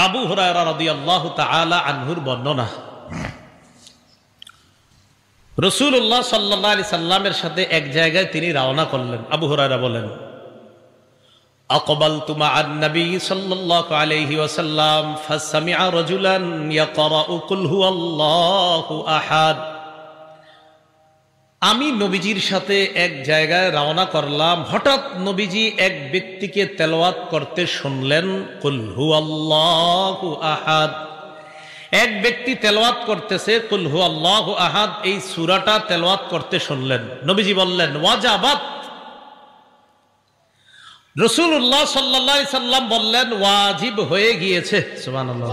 আবু হুরায়রা রাদিয়াল্লাহু তাআলা আনহুর বর্ণনা, রাসূলুল্লাহ সাল্লাল্লাহু আলাইহি সাল্লামের সাথে এক জায়গায় তিনি রওনা করলেন। আবু হুরায়রা বলেন, আকবালতু মা'আন নবী সাল্লাল্লাহু আলাইহি ওয়াসাল্লাম ফাসামি'a রাজুলান ইয়াকরাউ কুল হুয়াল্লাহু আহাদ। আমি নবীজির সাথে এক জায়গায় রওনা করলাম, হঠাৎ নবীজি এক ব্যক্তিকে তেলাওয়াত করতে শুনলেন কুল হুয়াল্লাহু আহাদ। এক ব্যক্তি তেলাওয়াত করতেছে কুল হুয়াল্লাহু আহাদ, এই সূরাটা তেলাওয়াত করতে শুনলেন। নবীজি বললেন ওয়াজাবাত। রাসূলুল্লাহ সাল্লাল্লাহু আলাইহি সাল্লাম বললেন ওয়াজিব হয়ে গিয়েছে। সুবহানাল্লাহ।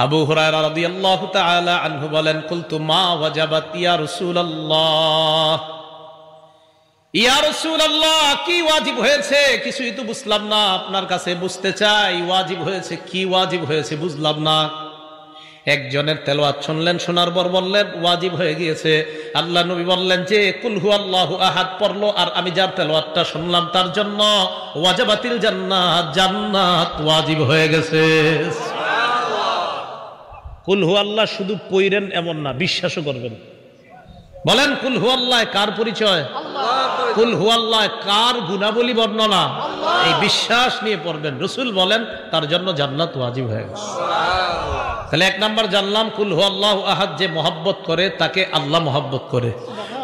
আবু হুরায়রা রাদিয়াল্লাহু তাআলা আনহু বলেন, কুলতু মা ওয়াজাবাত ইয়া রাসূলুল্লাহ, ইয়া রাসূলুল্লাহ কি ওয়াজিব হয়েছে? কিছুই তো বুঝলাম না, আপনার কাছে বুঝতে চাই ওয়াজিব হয়েছে কি, ওয়াজিব হয়েছে বুঝলাম না। একজনের তেলাওয়াত শুনলেন, শোনার পর বললেন ওয়াজিব হয়ে গিয়েছে। আল্লাহ নবী বললেন যে কুল হুয়াল্লাহু আহাদ পড়লো, আর আমি যার তেলাওয়াতটা শুনলাম তার জন্য ওয়াজাবাতিল জান্নাত, জান্নাত ওয়াজিব হয়ে গেছে। কুল হুয়াল্লাহ শুধু পড়েন এমন না, বিশ্বাসও করবেন। বলেন কুল হুয়াল্লাহ কার পরিচয়? কুল হুয়াল্লাহ কার গুণাবলী বর্ণনা? এই বিশ্বাস নিয়ে পড়বেন। রাসূল বলেন তার জন্য জান্নাত ওয়াজিব হয়ে গেছে। তাহলে এক নাম্বার জানলাম কুল হুয়াল্লাহু আহাদ যে মহব্বত করে তাকে আল্লাহ মহব্বত করে।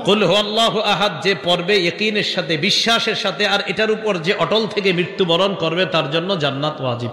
কুল হুয়াল্লাহু আহাদ যে পড়বে ইয়াকিনের সাথে, বিশ্বাসের সাথে, আর এটার উপর যে অটল থেকে মৃত্যুবরণ করবে তার জন্য জান্নাত ওয়াজিব।